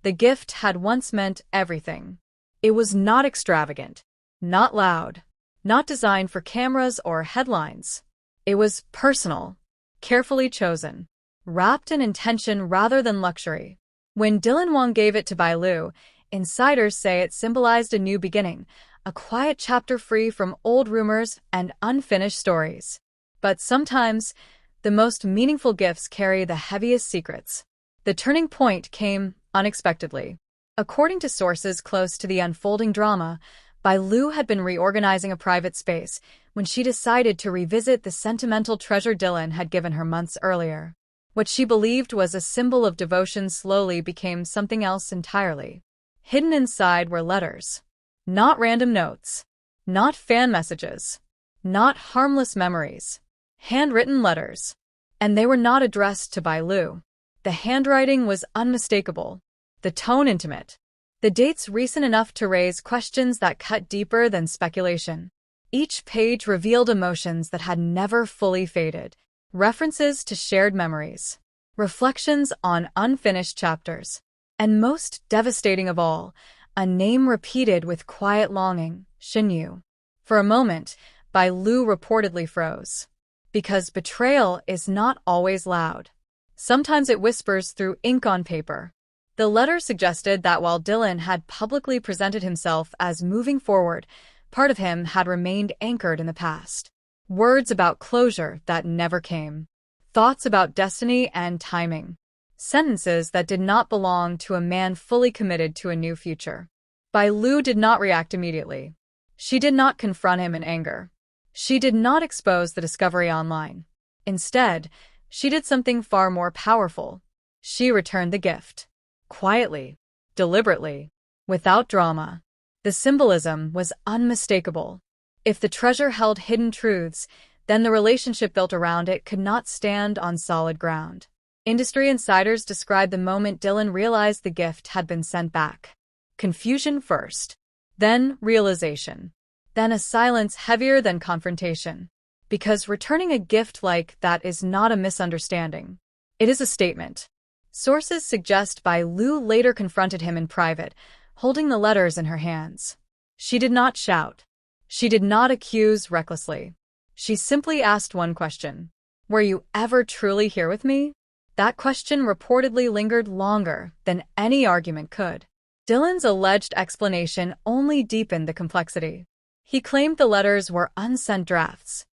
The gift had once meant everything. It was not extravagant, not loud, not designed for cameras or headlines. It was personal, carefully chosen, wrapped in intention rather than luxury. When Dylan Wang gave it to Bai Lu, insiders say it symbolized a new beginning, a quiet chapter free from old rumors and unfinished stories. But sometimes, the most meaningful gifts carry the heaviest secrets. The turning point came unexpectedly. According to sources close to the unfolding drama, Bai Lu had been reorganizing a private space when she decided to revisit the sentimental treasure Dylan had given her months earlier. What she believed was a symbol of devotion slowly became something else entirely. Hidden inside were letters. Not random notes. Not fan messages. Not harmless memories. Handwritten letters. And they were not addressed to Bai Lu. The handwriting was unmistakable. The tone intimate. The dates recent enough to raise questions that cut deeper than speculation. Each page revealed emotions that had never fully faded. References to shared memories. Reflections on unfinished chapters. And most devastating of all, a name repeated with quiet longing, Shen Yue. For a moment, Bai Lu reportedly froze. Because betrayal is not always loud. Sometimes it whispers through ink on paper. The letter suggested that while Dylan had publicly presented himself as moving forward, part of him had remained anchored in the past. Words about closure that never came. Thoughts about destiny and timing. Sentences that did not belong to a man fully committed to a new future. Bai Lu did not react immediately. She did not confront him in anger. She did not expose the discovery online. Instead, she did something far more powerful. She returned the gift. Quietly, deliberately, without drama. The symbolism was unmistakable. If the treasure held hidden truths, then the relationship built around it could not stand on solid ground. Industry insiders described the moment Dylan realized the gift had been sent back. Confusion first, then realization, then a silence heavier than confrontation. Because returning a gift like that is not a misunderstanding. It is a statement. Sources suggest Bai Lu later confronted him in private, holding the letters in her hands. She did not shout. She did not accuse recklessly. She simply asked one question. Were you ever truly here with me? That question reportedly lingered longer than any argument could. Dylan's alleged explanation only deepened the complexity. He claimed the letters were unsent drafts,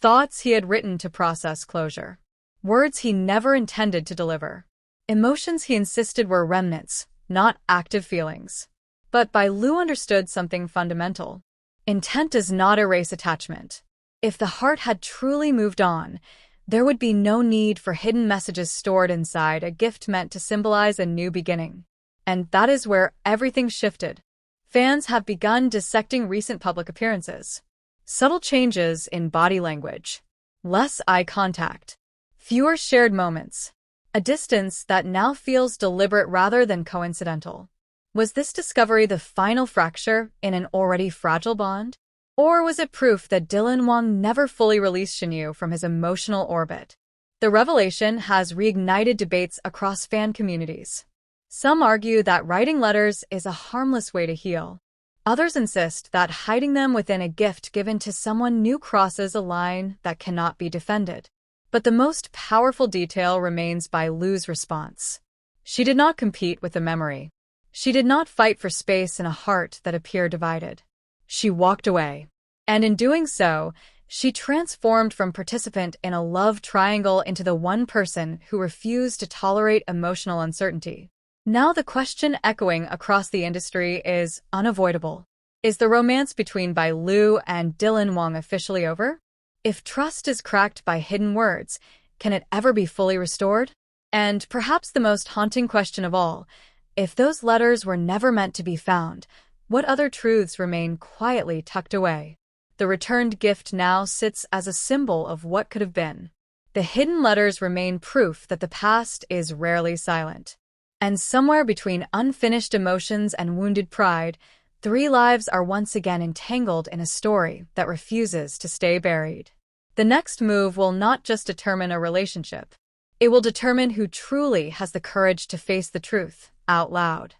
thoughts he had written to process closure, words he never intended to deliver, emotions he insisted were remnants, not active feelings. But Bai Lu understood something fundamental. Intent does not erase attachment. If the heart had truly moved on, there would be no need for hidden messages stored inside a gift meant to symbolize a new beginning. And that is where everything shifted. Fans have begun dissecting recent public appearances. Subtle changes in body language. Less eye contact. Fewer shared moments. A distance that now feels deliberate rather than coincidental. Was this discovery the final fracture in an already fragile bond? Or was it proof that Dylan Wang never fully released Shen Yue from his emotional orbit? The revelation has reignited debates across fan communities. Some argue that writing letters is a harmless way to heal. Others insist that hiding them within a gift given to someone new crosses a line that cannot be defended. But the most powerful detail remains Bai Lu's response. She did not compete with the memory. She did not fight for space in a heart that appeared divided. She walked away. And in doing so, she transformed from participant in a love triangle into the one person who refused to tolerate emotional uncertainty. Now the question echoing across the industry is unavoidable. Is the romance between Bai Lu and Dylan Wang officially over? If trust is cracked by hidden words, can it ever be fully restored? And perhaps the most haunting question of all, if those letters were never meant to be found, what other truths remain quietly tucked away? The returned gift now sits as a symbol of what could have been. The hidden letters remain proof that the past is rarely silent. And somewhere between unfinished emotions and wounded pride, 3 lives are once again entangled in a story that refuses to stay buried. The next move will not just determine a relationship. It will determine who truly has the courage to face the truth out loud.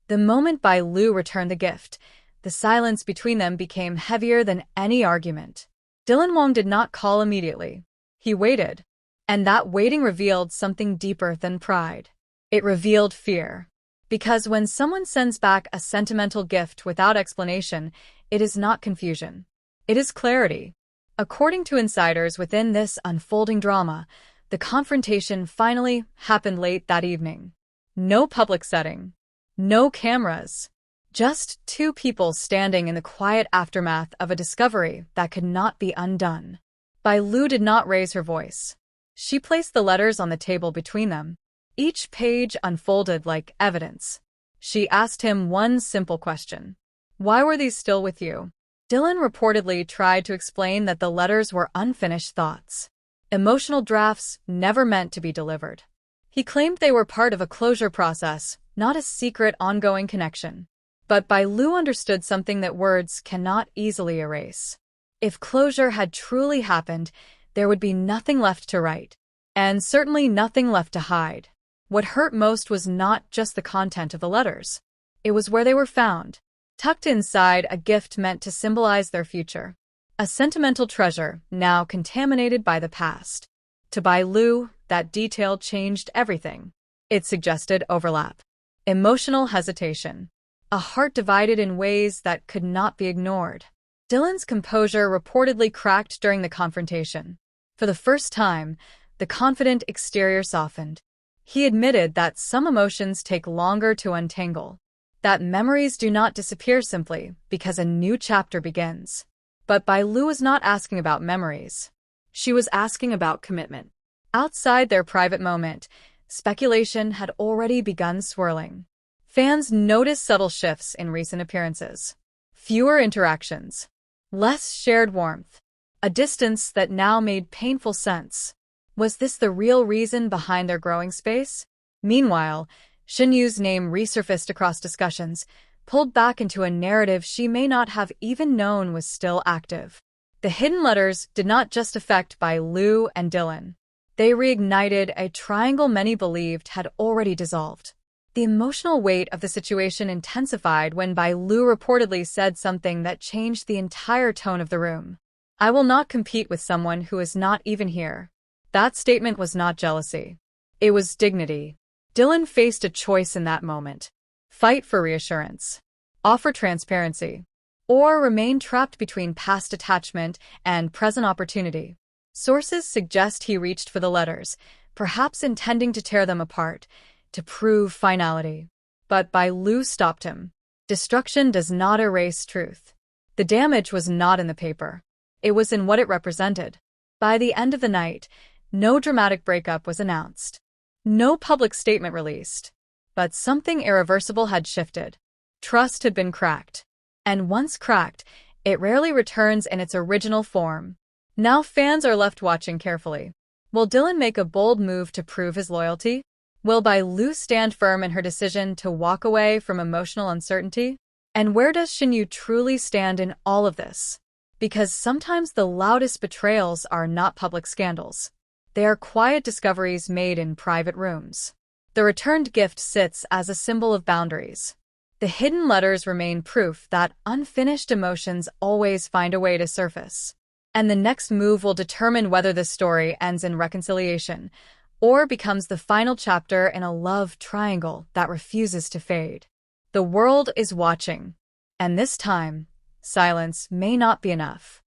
The moment Bai Lu returned the gift, the silence between them became heavier than any argument. Dylan Wang did not call immediately. He waited, and that waiting revealed something deeper than pride. It revealed fear. Because when someone sends back a sentimental gift without explanation, it is not confusion. It is clarity. According to insiders within this unfolding drama, the confrontation finally happened late that evening. No public setting. No cameras. Just two people standing in the quiet aftermath of a discovery that could not be undone. Bai Lu did not raise her voice. She placed the letters on the table between them. Each page unfolded like evidence. She asked him one simple question. Why were these still with you? Dylan reportedly tried to explain that the letters were unfinished thoughts. Emotional drafts never meant to be delivered. He claimed they were part of a closure process, not a secret ongoing connection. But Bai Lu understood something that words cannot easily erase. If closure had truly happened, there would be nothing left to write. And certainly nothing left to hide. What hurt most was not just the content of the letters. It was where they were found, tucked inside a gift meant to symbolize their future. A sentimental treasure, now contaminated by the past. To Bai Lu, that detail changed everything. It suggested overlap. Emotional hesitation. A heart divided in ways that could not be ignored. Dylan's composure reportedly cracked during the confrontation. For the first time, the confident exterior softened. He admitted that some emotions take longer to untangle, that memories do not disappear simply because a new chapter begins. But Bai Lu was not asking about memories. She was asking about commitment. Outside their private moment, speculation had already begun swirling. Fans noticed subtle shifts in recent appearances. Fewer interactions. Less shared warmth. A distance that now made painful sense. Was this the real reason behind their growing space? Meanwhile, Shen Yue's name resurfaced across discussions, pulled back into a narrative she may not have even known was still active. The hidden letters did not just affect Bai Lu and Dylan. They reignited a triangle many believed had already dissolved. The emotional weight of the situation intensified when Bai Lu reportedly said something that changed the entire tone of the room. I will not compete with someone who is not even here. That statement was not jealousy. It was dignity. Dylan faced a choice in that moment. Fight for reassurance. Offer transparency. Or remain trapped between past attachment and present opportunity. Sources suggest he reached for the letters, perhaps intending to tear them apart, to prove finality. But Bai Lu stopped him. Destruction does not erase truth. The damage was not in the paper. It was in what it represented. By the end of the night, no dramatic breakup was announced. No public statement released. But something irreversible had shifted. Trust had been cracked. And once cracked, it rarely returns in its original form. Now fans are left watching carefully. Will Dylan make a bold move to prove his loyalty? Will Bai Lu stand firm in her decision to walk away from emotional uncertainty? And where does Shen Yue truly stand in all of this? Because sometimes the loudest betrayals are not public scandals. They are quiet discoveries made in private rooms. The returned gift sits as a symbol of boundaries. The hidden letters remain proof that unfinished emotions always find a way to surface. And the next move will determine whether the story ends in reconciliation or becomes the final chapter in a love triangle that refuses to fade. The world is watching. And this time, silence may not be enough.